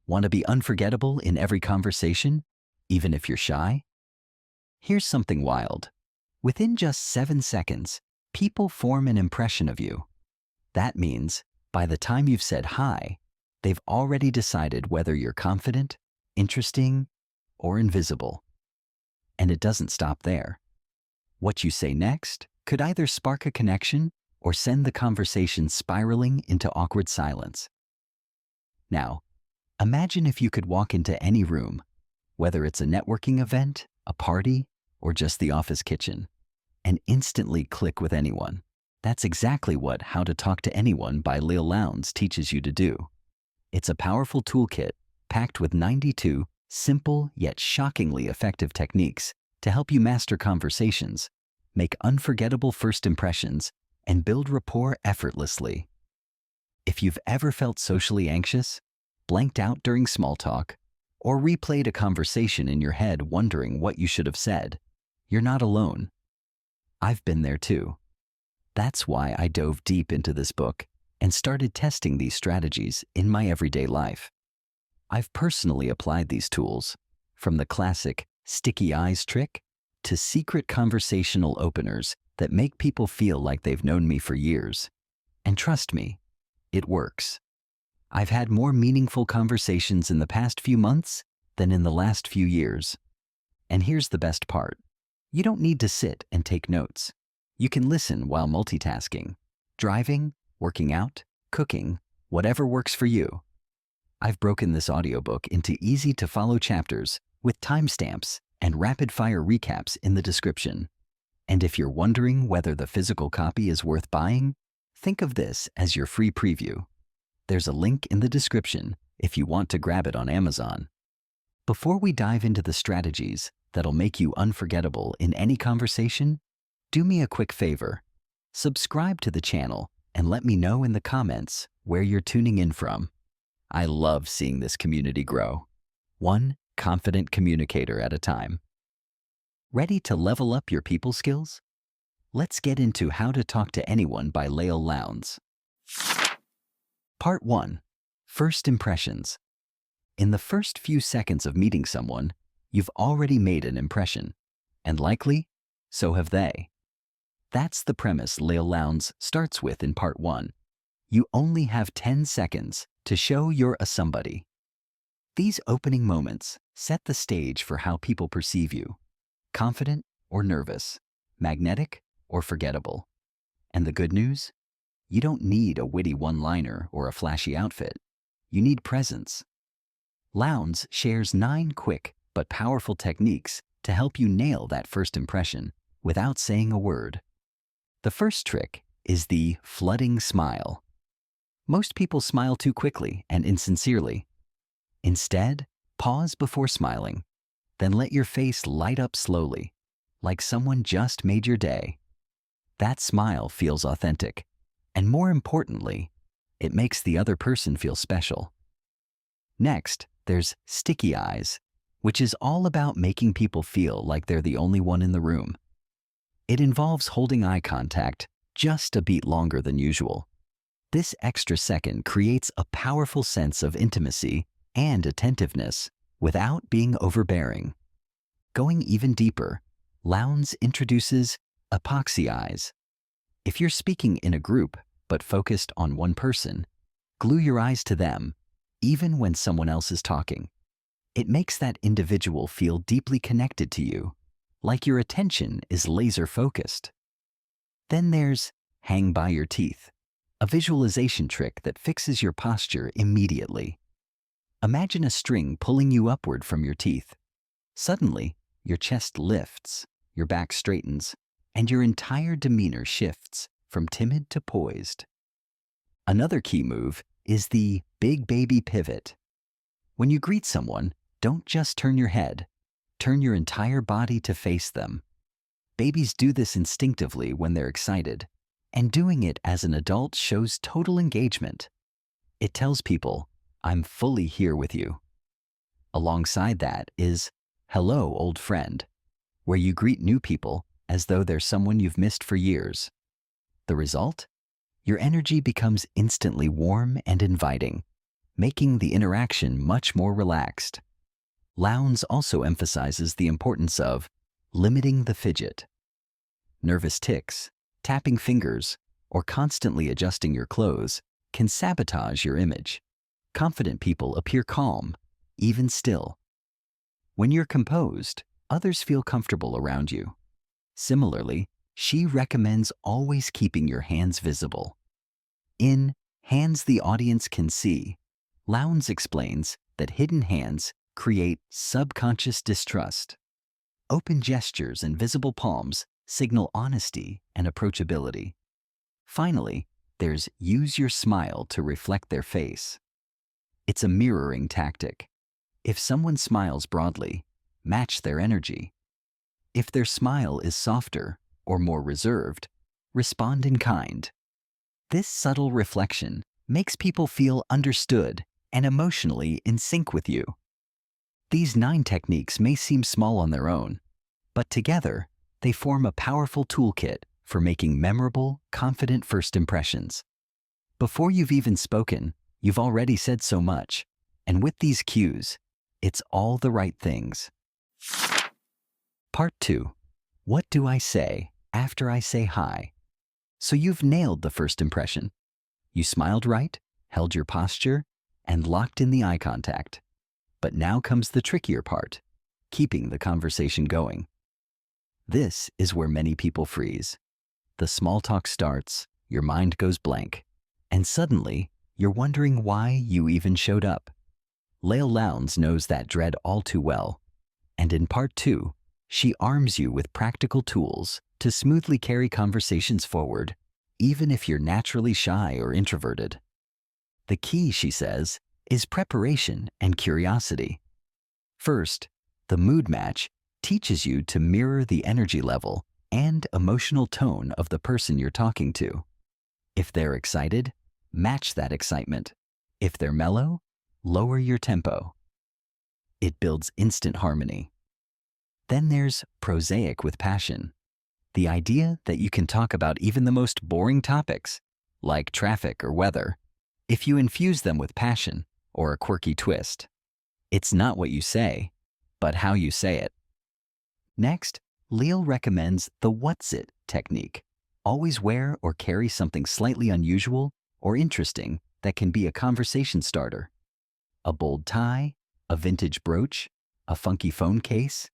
Want to be unforgettable in every conversation, even if you're shy? Here's something wild. Within just 7 seconds, people form an impression of you. That means, by the time you've said hi, they've already decided whether you're confident, interesting, or invisible. And it doesn't stop there. What you say next could either spark a connection or send the conversation spiraling into awkward silence. Now, imagine if you could walk into any room, whether it's a networking event, a party, or just the office kitchen, and instantly click with anyone. That's exactly what How to Talk to Anyone by Leil Lowndes teaches you to do. It's a powerful toolkit packed with 92 simple yet shockingly effective techniques to help you master conversations, make unforgettable first impressions, and build rapport effortlessly. If you've ever felt socially anxious, blanked out during small talk, or replayed a conversation in your head wondering what you should have said, you're not alone. I've been there too. That's why I dove deep into this book and started testing these strategies in my everyday life. I've personally applied these tools, from the classic sticky eyes trick to secret conversational openers that make people feel like they've known me for years. And trust me, it works. I've had more meaningful conversations in the past few months than in the last few years. And here's the best part. You don't need to sit and take notes. You can listen while multitasking, driving, working out, cooking, whatever works for you. I've broken this audiobook into easy-to-follow chapters with timestamps and rapid-fire recaps in the description. And if you're wondering whether the physical copy is worth buying, think of this as your free preview. There's a link in the description if you want to grab it on Amazon. Before we dive into the strategies that'll make you unforgettable in any conversation, do me a quick favor. Subscribe to the channel and let me know in the comments where you're tuning in from. I love seeing this community grow, one confident communicator at a time. Ready to level up your people skills? Let's get into How to Talk to Anyone by Leil Lowndes. Part 1. First Impressions. In the first few seconds of meeting someone, you've already made an impression, and likely, so have they. That's the premise Leil Lowndes starts with in Part 1. You only have 10 seconds to show you're a somebody. These opening moments set the stage for how people perceive you: confident or nervous, magnetic or forgettable. And the good news? You don't need a witty one-liner or a flashy outfit. You need presence. Lowndes shares 9 quick but powerful techniques to help you nail that first impression without saying a word. The first trick is the flooding smile. Most people smile too quickly and insincerely. Instead, pause before smiling, then let your face light up slowly, like someone just made your day. That smile feels authentic, and more importantly, it makes the other person feel special. Next, there's sticky eyes, which is all about making people feel like they're the only one in the room. It involves holding eye contact just a beat longer than usual. This extra second creates a powerful sense of intimacy and attentiveness without being overbearing. Going even deeper, Lowndes introduces epoxy eyes. If you're speaking in a group but focused on one person, glue your eyes to them, even when someone else is talking. It makes that individual feel deeply connected to you, like your attention is laser focused. Then there's hang by your teeth, a visualization trick that fixes your posture immediately. Imagine a string pulling you upward from your teeth. Suddenly, your chest lifts, your back straightens, and your entire demeanor shifts from timid to poised. Another key move is the big baby pivot. When you greet someone, don't just turn your head, turn your entire body to face them. Babies do this instinctively when they're excited, and doing it as an adult shows total engagement. It tells people, I'm fully here with you. Alongside that is hello, old friend, where you greet new people as though they're someone you've missed for years. The result? Your energy becomes instantly warm and inviting, making the interaction much more relaxed. Lowndes also emphasizes the importance of limiting the fidget. Nervous tics, tapping fingers, or constantly adjusting your clothes can sabotage your image. Confident people appear calm, even still. When you're composed, others feel comfortable around you. Similarly, she recommends always keeping your hands visible. In Hands the Audience Can See, Lowndes explains that hidden hands create subconscious distrust. Open gestures and visible palms signal honesty and approachability. Finally, there's use your smile to reflect their face. It's a mirroring tactic. If someone smiles broadly, match their energy. If their smile is softer or more reserved, respond in kind. This subtle reflection makes people feel understood and emotionally in sync with you. These 9 techniques may seem small on their own, but together they form a powerful toolkit for making memorable, confident first impressions. Before you've even spoken, you've already said so much, and with these cues, it's all the right things. Part 2. What do I say after I say hi? So you've nailed the first impression. You smiled right, held your posture, and locked in the eye contact. But now comes the trickier part, keeping the conversation going. This is where many people freeze. The small talk starts, your mind goes blank, and suddenly you're wondering why you even showed up. Leil Lowndes knows that dread all too well, and in Part 2, she arms you with practical tools to smoothly carry conversations forward, even if you're naturally shy or introverted. The key, she says, is preparation and curiosity. First, the mood match teaches you to mirror the energy level and emotional tone of the person you're talking to. If they're excited, match that excitement. If they're mellow, lower your tempo. It builds instant harmony. Then there's prosaic with passion. The idea that you can talk about even the most boring topics, like traffic or weather, if you infuse them with passion or a quirky twist. It's not what you say, but how you say it. Next, Leil recommends the what's it technique. Always wear or carry something slightly unusual or interesting that can be a conversation starter. A bold tie, a vintage brooch, a funky phone case,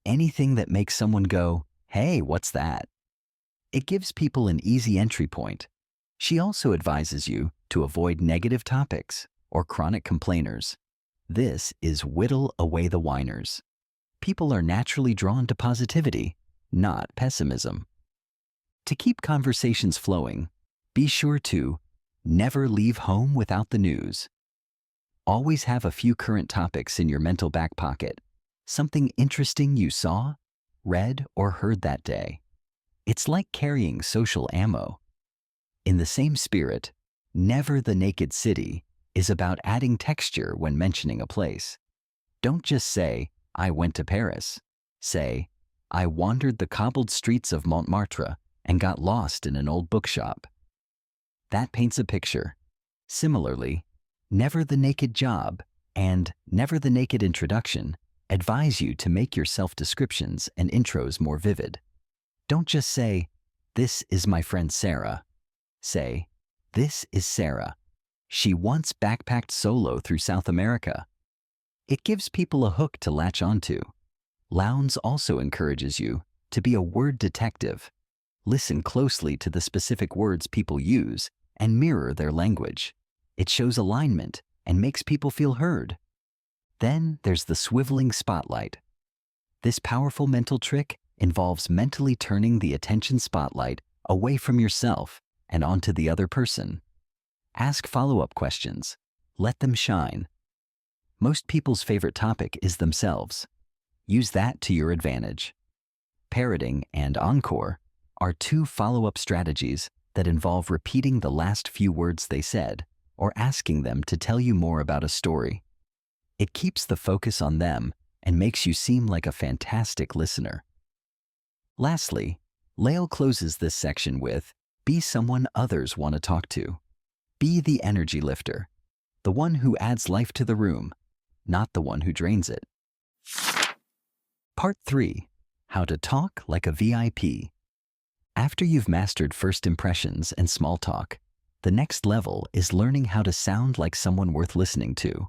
anything that makes someone go, "Hey, what's that?" It gives people an easy entry point. She also advises you to avoid negative topics or chronic complainers. This is whittle away the whiners. People are naturally drawn to positivity, not pessimism. To keep conversations flowing, be sure to never leave home without the news. Always have a few current topics in your mental back pocket, something interesting you saw, read, or heard that day. It's like carrying social ammo. In the same spirit, Never the Naked City is about adding texture when mentioning a place. Don't just say, "I went to Paris." Say, "I wandered the cobbled streets of Montmartre and got lost in an old bookshop." That paints a picture. Similarly, Never the Naked Job and Never the Naked Introduction advise you to make your self-descriptions and intros more vivid. Don't just say, "This is my friend Sarah." Say, "This is Sarah. She once backpacked solo through South America." It gives people a hook to latch onto. Lowndes also encourages you to be a word detective. Listen closely to the specific words people use and mirror their language. It shows alignment and makes people feel heard. Then there's the swiveling spotlight. This powerful mental trick involves mentally turning the attention spotlight away from yourself and onto the other person. Ask follow-up questions. Let them shine. Most people's favorite topic is themselves. Use that to your advantage. Parroting and encore are 2 follow-up strategies that involve repeating the last few words they said or asking them to tell you more about a story. It keeps the focus on them and makes you seem like a fantastic listener. Lastly, Leil closes this section with, be someone others want to talk to. Be the energy lifter. the one who adds life to the room, not the one who drains it. Part 3. How to talk like a VIP. After you've mastered first impressions and small talk, the next level is learning how to sound like someone worth listening to,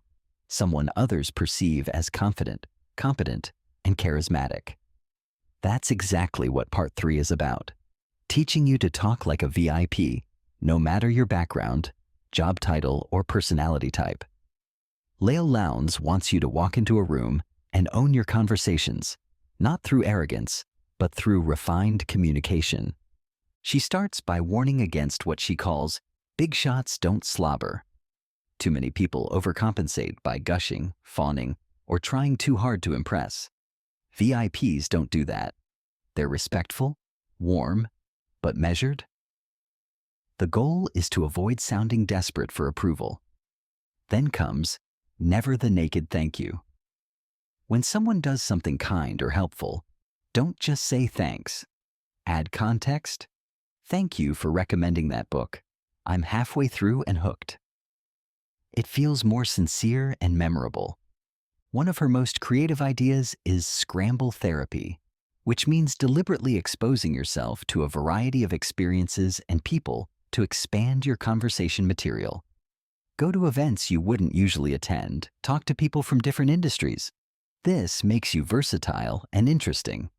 someone others perceive as confident, competent, and charismatic. That's exactly what Part 3 is about, teaching you to talk like a VIP, no matter your background, job title, or personality type. Leil Lowndes wants you to walk into a room and own your conversations, not through arrogance, but through refined communication. She starts by warning against what she calls big shots don't slobber. Too many people overcompensate by gushing, fawning, or trying too hard to impress. VIPs don't do that. They're respectful, warm, but measured. The goal is to avoid sounding desperate for approval. Then comes never the naked thank you. When someone does something kind or helpful, don't just say thanks. Add context. Thank you for recommending that book. I'm halfway through and hooked. It feels more sincere and memorable. One of her most creative ideas is scramble therapy, which means deliberately exposing yourself to a variety of experiences and people to expand your conversation material. Go to events you wouldn't usually attend, talk to people from different industries. This makes you versatile and interesting.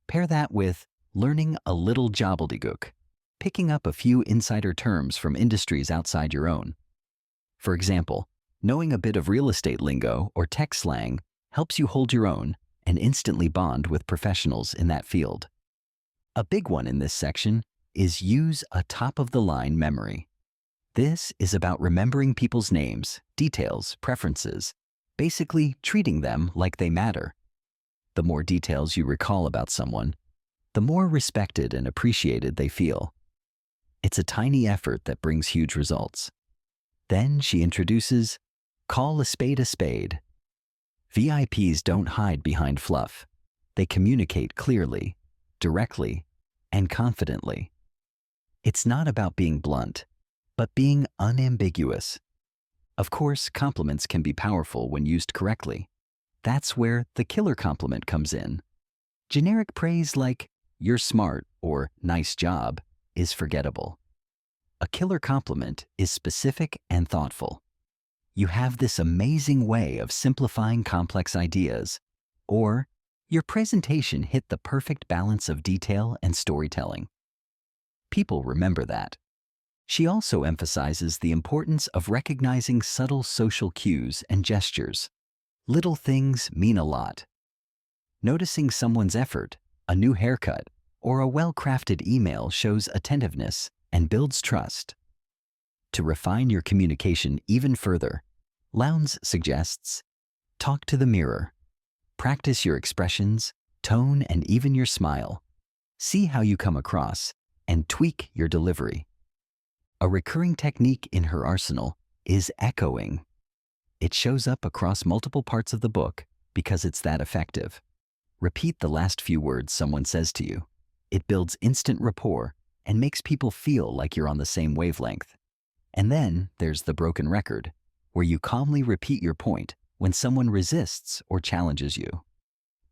Pair that with learning a little gobbledygook, picking up a few insider terms from industries outside your own. For example, knowing a bit of real estate lingo or tech slang helps you hold your own and instantly bond with professionals in that field. A big one in this section is use a top-of-the-line memory. This is about remembering people's names, details, preferences, basically treating them like they matter. The more details you recall about someone, the more respected and appreciated they feel. It's a tiny effort that brings huge results. Then she introduces, call a spade a spade. VIPs don't hide behind fluff. They communicate clearly, directly, and confidently. It's not about being blunt, but being unambiguous. Of course, compliments can be powerful when used correctly. That's where the killer compliment comes in. Generic praise like, you're smart or nice job is forgettable. A killer compliment is specific and thoughtful. You have this amazing way of simplifying complex ideas, or your presentation hit the perfect balance of detail and storytelling. People remember that. She also emphasizes the importance of recognizing subtle social cues and gestures. Little things mean a lot. Noticing someone's effort, a new haircut, or a well-crafted email shows attentiveness and builds trust. To refine your communication even further, Lowndes suggests, talk to the mirror. Practice your expressions, tone, and even your smile. See how you come across, and tweak your delivery. A recurring technique in her arsenal is echoing. It shows up across multiple parts of the book because it's that effective. Repeat the last few words someone says to you. It builds instant rapport and makes people feel like you're on the same wavelength. And then there's the broken record, where you calmly repeat your point when someone resists or challenges you.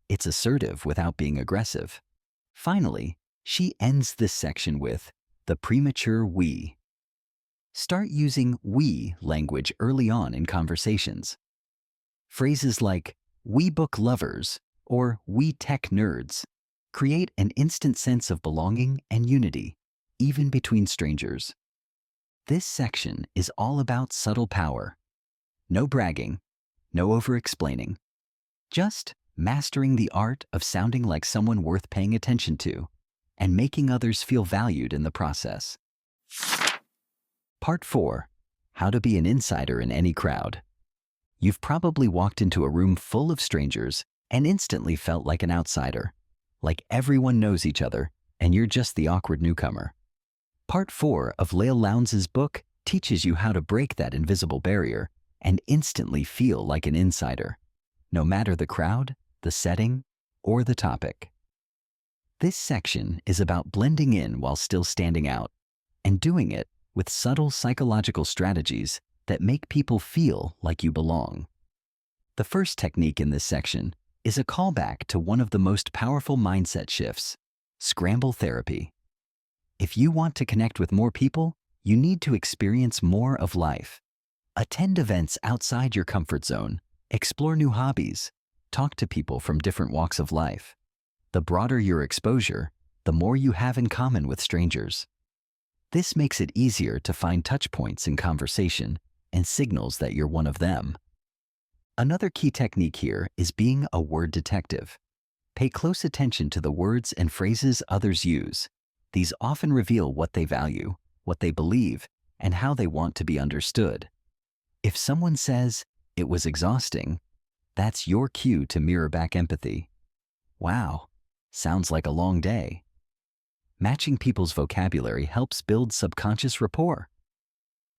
It's assertive without being aggressive. Finally, she ends this section with the premature we. Start using we language early on in conversations. Phrases like we book lovers or we tech nerds create an instant sense of belonging and unity, even between strangers. This section is all about subtle power. No bragging, no over-explaining. Just mastering the art of sounding like someone worth paying attention to and making others feel valued in the process. Part 4. How to be an insider in any crowd. You've probably walked into a room full of strangers and instantly felt like an outsider, like everyone knows each other and you're just the awkward newcomer. Part 4 of Leil Lowndes' book teaches you how to break that invisible barrier and instantly feel like an insider, no matter the crowd, the setting, or the topic. This section is about blending in while still standing out, and doing it with subtle psychological strategies that make people feel like you belong. The first technique in this section is a callback to one of the most powerful mindset shifts, scramble therapy. If you want to connect with more people, you need to experience more of life. Attend events outside your comfort zone, explore new hobbies, talk to people from different walks of life. The broader your exposure, the more you have in common with strangers. This makes it easier to find touch points in conversation and signals that you're one of them. Another key technique here is being a word detective. Pay close attention to the words and phrases others use. These often reveal what they value, what they believe, and how they want to be understood. If someone says, "It was exhausting," that's your cue to mirror back empathy. "Wow, sounds like a long day." Matching people's vocabulary helps build subconscious rapport.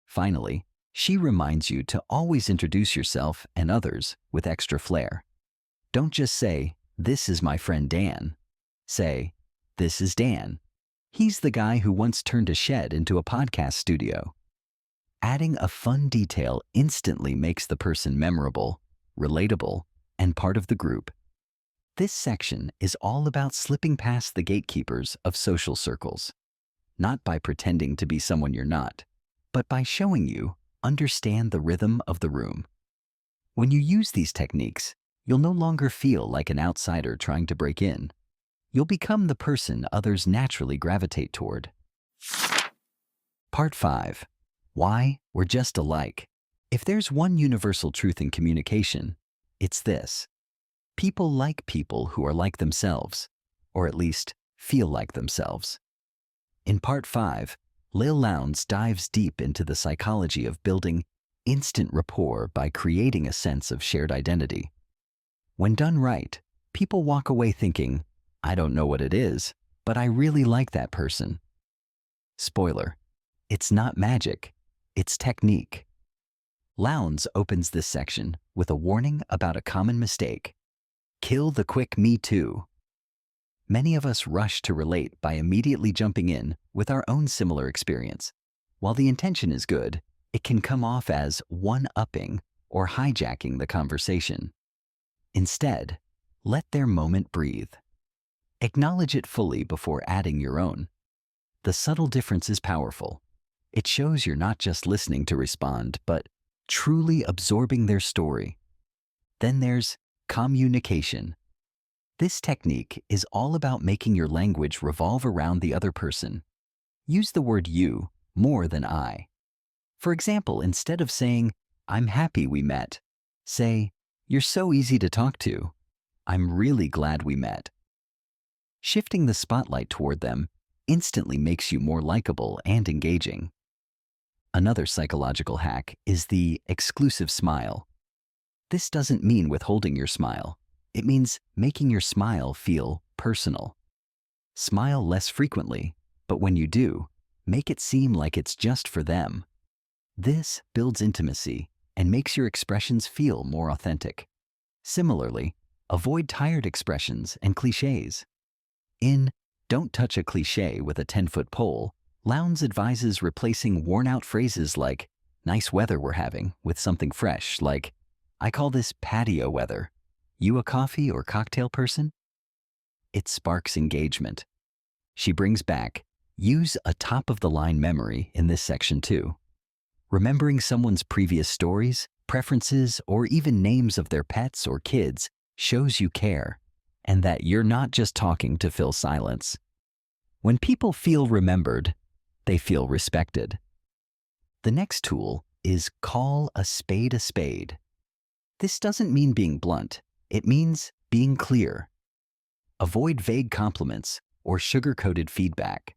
Finally, she reminds you to always introduce yourself and others with extra flair. Don't just say, "This is my friend Dan." Say, "This is Dan. He's the guy who once turned a shed into a podcast studio." Adding a fun detail instantly makes the person memorable, relatable, and part of the group. This section is all about slipping past the gatekeepers of social circles, not by pretending to be someone you're not, but by showing you understand the rhythm of the room. When you use these techniques, you'll no longer feel like an outsider trying to break in. You'll become the person others naturally gravitate toward. Part 5. Why we're just alike. If there's one universal truth in communication, it's this. People like people who are like themselves, or at least feel like themselves. In Part 5, Leil Lowndes dives deep into the psychology of building instant rapport by creating a sense of shared identity. When done right, people walk away thinking, "I don't know what it is, but I really like that person." Spoiler, it's not magic, it's technique. Lowndes opens this section with a warning about a common mistake. Kill the quick "me too." Many of us rush to relate by immediately jumping in with our own similar experience. While the intention is good, it can come off as one-upping or hijacking the conversation. Instead, let their moment breathe. Acknowledge it fully before adding your own. The subtle difference is powerful. It shows you're not just listening to respond, but truly absorbing their story. Then there's communication. This technique is all about making your language revolve around the other person. Use the word "you" more than "I." For example, instead of saying, "I'm happy we met," say, "You're so easy to talk to. I'm really glad we met." Shifting the spotlight toward them instantly makes you more likable and engaging. Another psychological hack is the exclusive smile. This doesn't mean withholding your smile. It means making your smile feel personal. Smile less frequently, but when you do, make it seem like it's just for them. This builds intimacy and makes your expressions feel more authentic. Similarly, avoid tired expressions and cliches. In "Don't Touch a Cliché with a 10-Foot Pole," Lowndes advises replacing worn-out phrases like "nice weather we're having" with something fresh like, "I call this patio weather. You a coffee or cocktail person?" It sparks engagement. She brings back, use a top-of-the-line memory in this section too. Remembering someone's previous stories, preferences, or even names of their pets or kids shows you care, and that you're not just talking to fill silence. When people feel remembered, they feel respected. The next tool is call a spade a spade. This doesn't mean being blunt, it means being clear. Avoid vague compliments or sugar-coated feedback.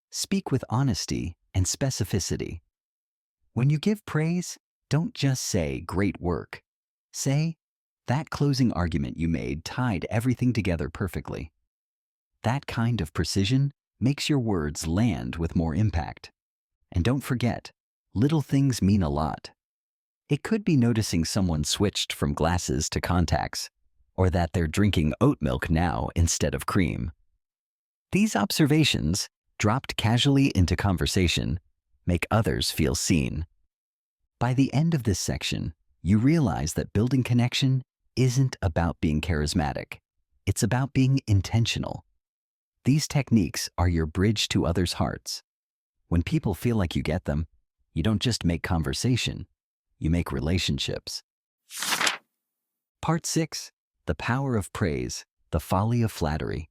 Speak with honesty and specificity. When you give praise, don't just say "great work." Say, "That closing argument you made tied everything together perfectly." That kind of precision makes your words land with more impact. And don't forget, little things mean a lot. It could be noticing someone switched from glasses to contacts, or that they're drinking oat milk now instead of cream. These observations, dropped casually into conversation, make others feel seen. By the end of this section, you realize that building connection isn't about being charismatic. It's about being intentional. These techniques are your bridge to others' hearts. When people feel like you get them, you don't just make conversation, you make relationships. Part 6. The Power of Praise, the Folly of Flattery.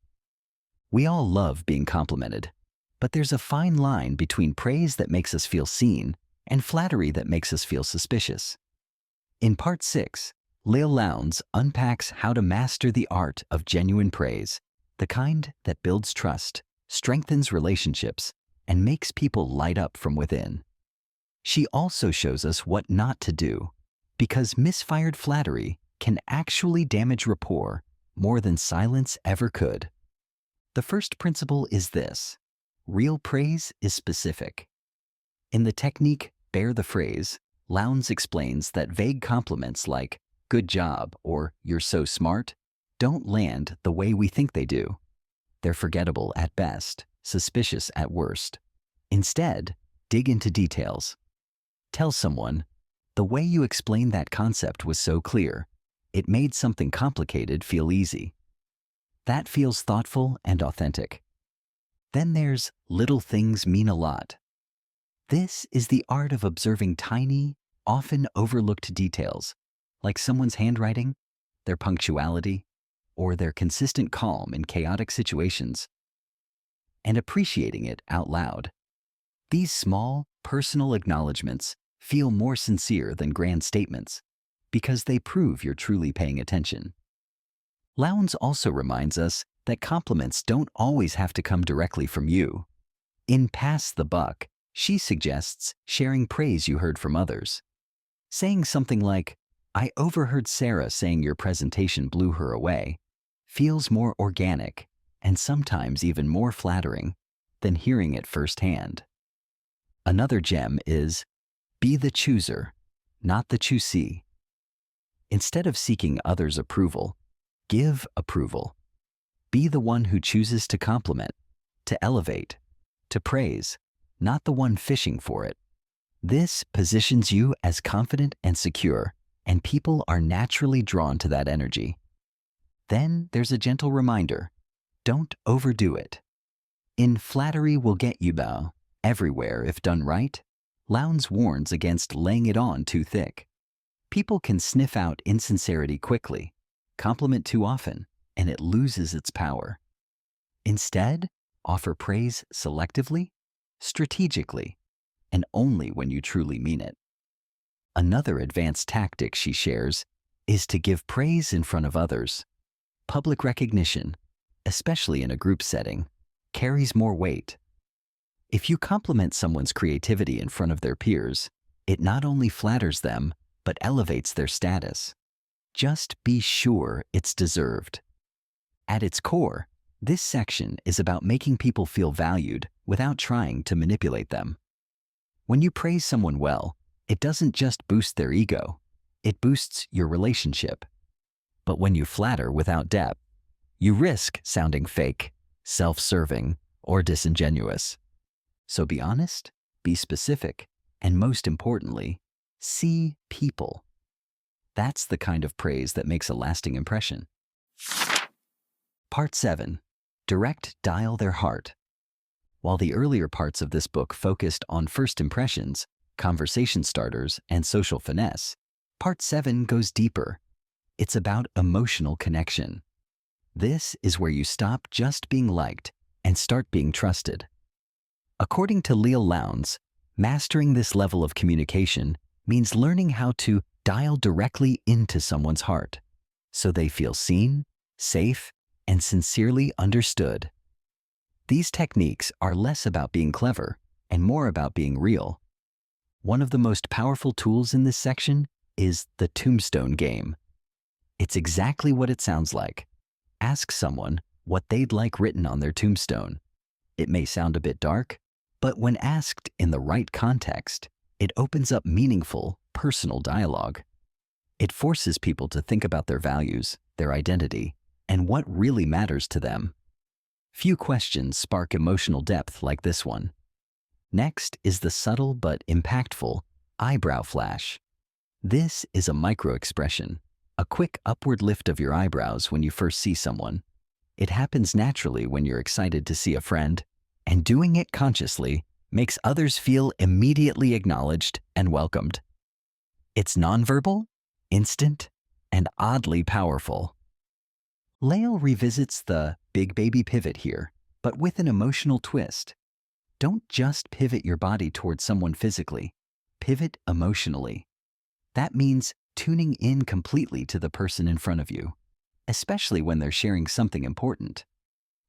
We all love being complimented, but there's a fine line between praise that makes us feel seen and flattery that makes us feel suspicious. In Part 6, Leil Lowndes unpacks how to master the art of genuine praise, the kind that builds trust, strengthens relationships, and makes people light up from within. She also shows us what not to do, because misfired flattery can actually damage rapport more than silence ever could. The first principle is this: real praise is specific. In the technique Bear the Phrase, Lowndes explains that vague compliments like "good job" or "you're so smart" don't land the way we think they do. They're forgettable at best, suspicious at worst. Instead, dig into details. Tell someone, "The way you explained that concept was so clear. It made something complicated feel easy." That feels thoughtful and authentic. Then there's "little things mean a lot." This is the art of observing tiny, often overlooked details, like someone's handwriting, their punctuality, or their consistent calm in chaotic situations, and appreciating it out loud. These small, personal acknowledgments feel more sincere than grand statements because they prove you're truly paying attention. Lowndes also reminds us that compliments don't always have to come directly from you. In Pass the Buck, she suggests sharing praise you heard from others. Saying something like, "I overheard Sarah saying your presentation blew her away," feels more organic and sometimes even more flattering than hearing it firsthand. Another gem is, be the chooser, not the choosee. Instead of seeking others' approval, give approval. Be the one who chooses to compliment, to elevate, to praise, not the one fishing for it. This positions you as confident and secure, and people are naturally drawn to that energy. Then there's a gentle reminder: don't overdo it. In Flattery Will Get You Bow, Everywhere If Done Right, Lowndes warns against laying it on too thick. People can sniff out insincerity quickly, compliment too often, and it loses its power. Instead, offer praise selectively, strategically, and only when you truly mean it. Another advanced tactic she shares is to give praise in front of others. Public recognition, especially in a group setting, carries more weight. If you compliment someone's creativity in front of their peers, it not only flatters them, but elevates their status. Just be sure it's deserved. At its core, this section is about making people feel valued without trying to manipulate them. When you praise someone well, it doesn't just boost their ego, it boosts your relationship. But when you flatter without depth, you risk sounding fake, self-serving, or disingenuous. So be honest, be specific, and most importantly, see people. That's the kind of praise that makes a lasting impression. Part 7. Direct Dial Their Heart. While the earlier parts of this book focused on first impressions, conversation starters, and social finesse, Part 7 goes deeper. It's about emotional connection. This is where you stop just being liked and start being trusted. According to Leil Lowndes, mastering this level of communication means learning how to dial directly into someone's heart so they feel seen, safe, and sincerely understood. These techniques are less about being clever and more about being real. One of the most powerful tools in this section is the tombstone game. It's exactly what it sounds like. Ask someone what they'd like written on their tombstone. It may sound a bit dark, but when asked in the right context, it opens up meaningful, personal dialogue. It forces people to think about their values, their identity, and what really matters to them. Few questions spark emotional depth like this one. Next is the subtle but impactful Eyebrow flash. This is a micro-expression, a quick upward lift of your eyebrows when you first see someone. It happens naturally when you're excited to see a friend, and doing it consciously makes others feel immediately acknowledged and welcomed. It's nonverbal, instant, and oddly powerful. Leil revisits the big baby pivot here, but with an emotional twist. Don't just pivot your body towards someone physically, pivot emotionally. That means tuning in completely to the person in front of you, especially when they're sharing something important.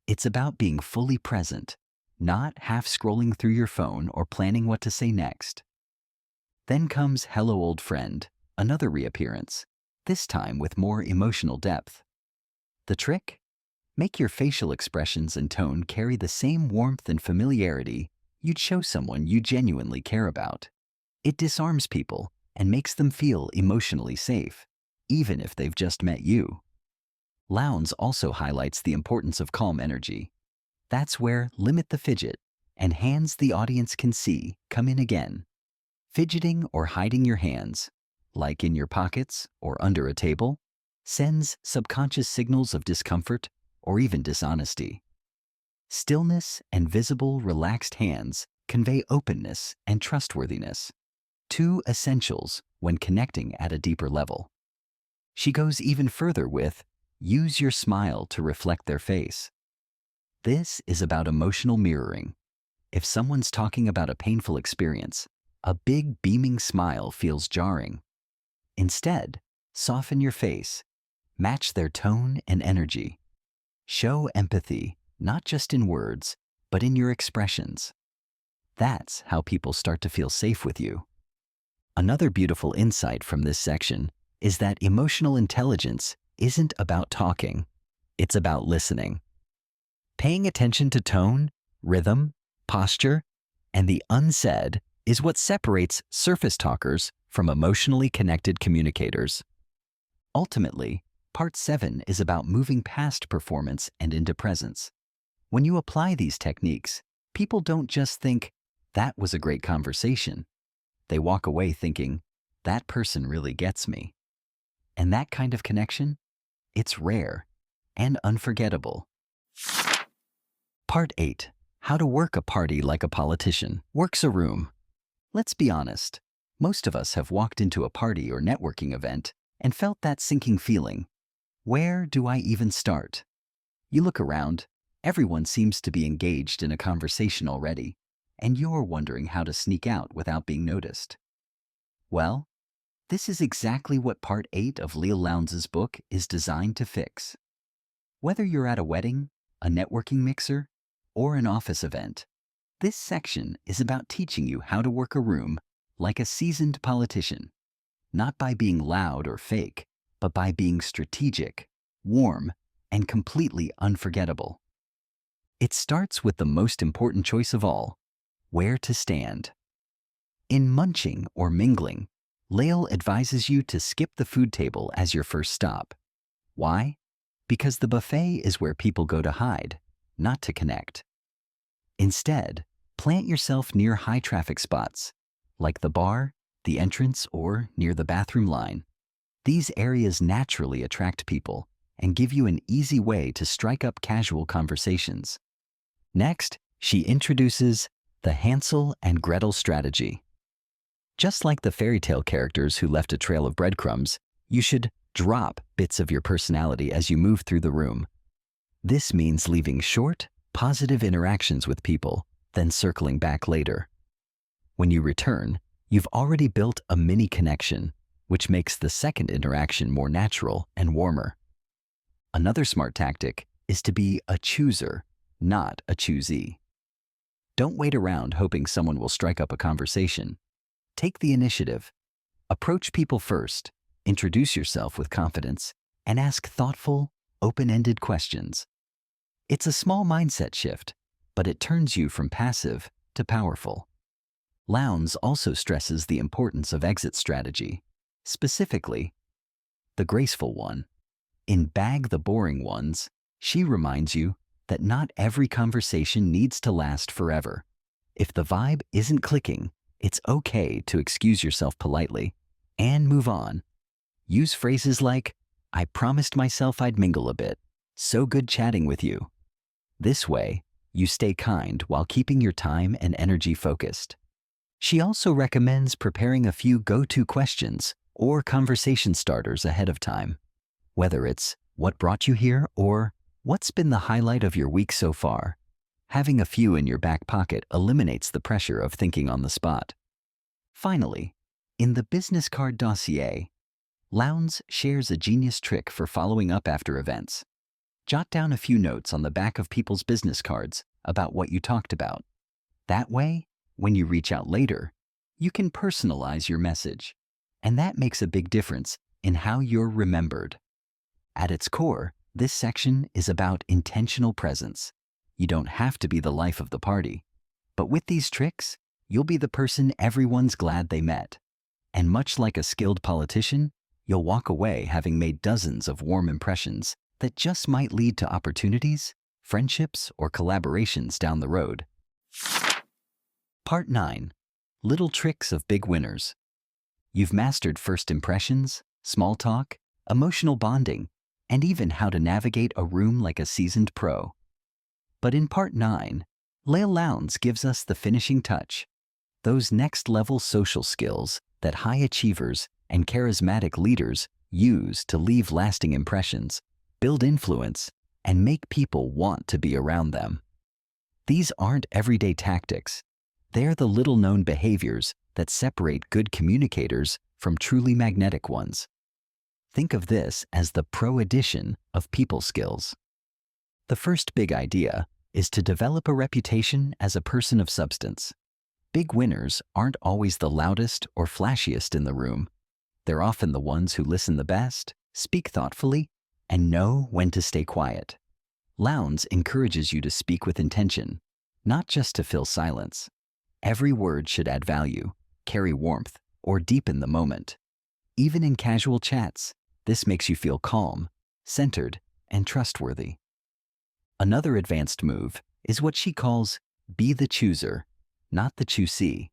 It's about being fully present, not half scrolling through your phone or planning what to say next. Then comes Hello Old Friend, another reappearance, this time with more emotional depth. The trick? Make your facial expressions and tone carry the same warmth and familiarity you'd show someone you genuinely care about. It disarms people and makes them feel emotionally safe, even if they've just met you. Lowndes also highlights the importance of calm energy. That's where limit the fidget and hands the audience can see come in again. Fidgeting or hiding your hands, like in your pockets or under a table, sends subconscious signals of discomfort or even dishonesty. Stillness and visible, relaxed hands convey openness and trustworthiness, two essentials when connecting at a deeper level. She goes even further with, use your smile to reflect their face. This is about emotional mirroring. If someone's talking about a painful experience, a big beaming smile feels jarring. Instead, soften your face, match their tone and energy. Show empathy, not just in words, but in your expressions. That's how people start to feel safe with you. Another beautiful insight from this section is that emotional intelligence isn't about talking, it's about listening. Paying attention to tone, rhythm, posture, and the unsaid is what separates surface talkers from emotionally connected communicators. Ultimately, Part 7 is about moving past performance and into presence. When you apply these techniques, people don't just think, that was a great conversation. They walk away thinking, that person really gets me. And that kind of connection, it's rare and unforgettable. Part 8. How to work a party like a politician. Works a room. Let's be honest. Most of us have walked into a party or networking event and felt that sinking feeling. Where do I even start? You look around, everyone seems to be engaged in a conversation already, and you're wondering how to sneak out without being noticed. Well, this is exactly what Part 8 of Leil Lowndes' book is designed to fix. Whether you're at a wedding, a networking mixer, or an office event, this section is about teaching you how to work a room like a seasoned politician, not by being loud or fake, but by being strategic, warm, and completely unforgettable. It starts with the most important choice of all, where to stand. In munching or mingling, Leil advises you to skip the food table as your first stop. Why? Because the buffet is where people go to hide, not to connect. Instead, plant yourself near high-traffic spots, like the bar, the entrance, or near the bathroom line. These areas naturally attract people and give you an easy way to strike up casual conversations. Next, she introduces the Hansel and Gretel strategy. Just like the fairy tale characters who left a trail of breadcrumbs, you should drop bits of your personality as you move through the room. This means leaving short, positive interactions with people, then circling back later. When you return, you've already built a mini connection, which makes the second interaction more natural and warmer. Another smart tactic is to be a chooser, not a choosee. Don't wait around hoping someone will strike up a conversation. Take the initiative. Approach people first, introduce yourself with confidence, and ask thoughtful, open-ended questions. It's a small mindset shift, but it turns you from passive to powerful. Lowndes also stresses the importance of exit strategy. Specifically, the graceful one. In Bag the Boring Ones, she reminds you that not every conversation needs to last forever. If the vibe isn't clicking, It's okay to excuse yourself politely and move on. Use phrases like, "I promised myself I'd mingle a bit. So good chatting with you." This way, you stay kind while keeping your time and energy focused. She also recommends preparing a few go-to questions or conversation starters ahead of time. Whether it's "What brought you here?" or "What's been the highlight of your week so far?" Having a few in your back pocket eliminates the pressure of thinking on the spot. Finally, in the business card dossier, Lowndes shares a genius trick for following up after events. Jot down a few notes on the back of people's business cards about what you talked about. That way, when you reach out later, you can personalize your message. And that makes a big difference in how you're remembered. At its core, this section is about intentional presence. You don't have to be the life of the party. But with these tricks, you'll be the person everyone's glad they met. And much like a skilled politician, you'll walk away having made dozens of warm impressions that just might lead to opportunities, friendships, or collaborations down the road. Part 9. Little Tricks of Big Winners. You've mastered first impressions, small talk, emotional bonding, and even how to navigate a room like a seasoned pro. But in Part 9, Leil Lowndes gives us the finishing touch, those next-level social skills that high achievers and charismatic leaders use to leave lasting impressions, build influence, and make people want to be around them. These aren't everyday tactics. They're the little-known behaviors that separate good communicators from truly magnetic ones. Think of this as the pro edition of people skills. The first big idea is to develop a reputation as a person of substance. Big winners aren't always the loudest or flashiest in the room. They're often the ones who listen the best, speak thoughtfully, and know when to stay quiet. Lowndes encourages you to speak with intention, not just to fill silence. Every word should add value, carry warmth, or deepen the moment. Even in casual chats, this makes you feel calm, centered, and trustworthy. Another advanced move is what she calls "be the chooser, not the choosee,"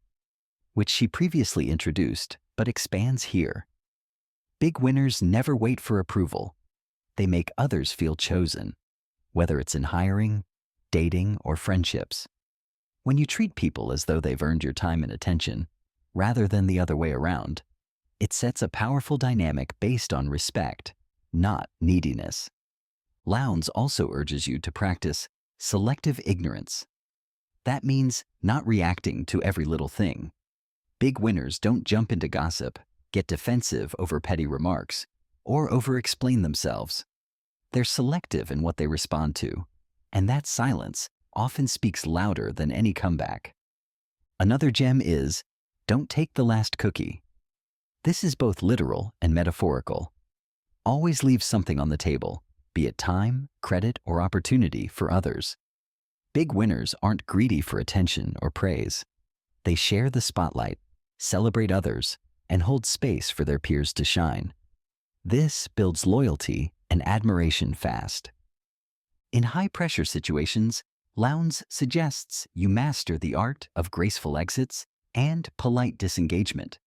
which she previously introduced but expands here. Big winners never wait for approval. They make others feel chosen, whether it's in hiring, dating, or friendships. When you treat people as though they've earned your time and attention, rather than the other way around, it sets a powerful dynamic based on respect, not neediness. Lowndes also urges you to practice selective ignorance. That means not reacting to every little thing. Big winners don't jump into gossip, get defensive over petty remarks, or over-explain themselves. They're selective in what they respond to, and that silence often speaks louder than any comeback. Another gem is, don't take the last cookie. This is both literal and metaphorical. Always leave something on the table, be it time, credit, or opportunity for others. Big winners aren't greedy for attention or praise. They share the spotlight, celebrate others, and hold space for their peers to shine. This builds loyalty and admiration fast. In high-pressure situations, Lowndes suggests you master the art of graceful exits and polite disengagement.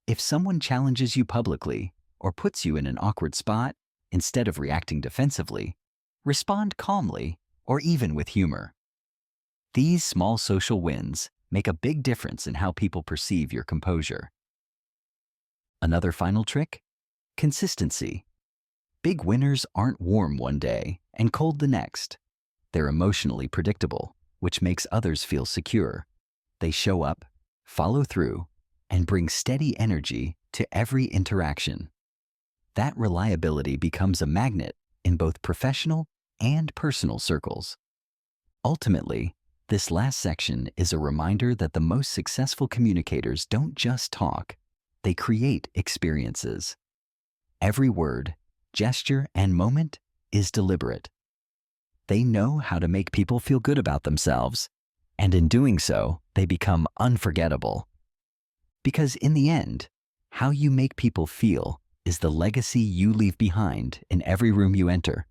If someone challenges you publicly or puts you in an awkward spot, instead of reacting defensively, respond calmly or even with humor. These small social wins make a big difference in how people perceive your composure. Another final trick? Consistency. Big winners aren't warm one day and cold the next. They're emotionally predictable, which makes others feel secure. They show up, follow through, and bring steady energy to every interaction. That reliability becomes a magnet in both professional and personal circles. Ultimately, this last section is a reminder that the most successful communicators don't just talk, they create experiences. Every word, gesture, and moment is deliberate. They know how to make people feel good about themselves, and in doing so, they become unforgettable. Because in the end, how you make people feel is the legacy you leave behind in every room you enter.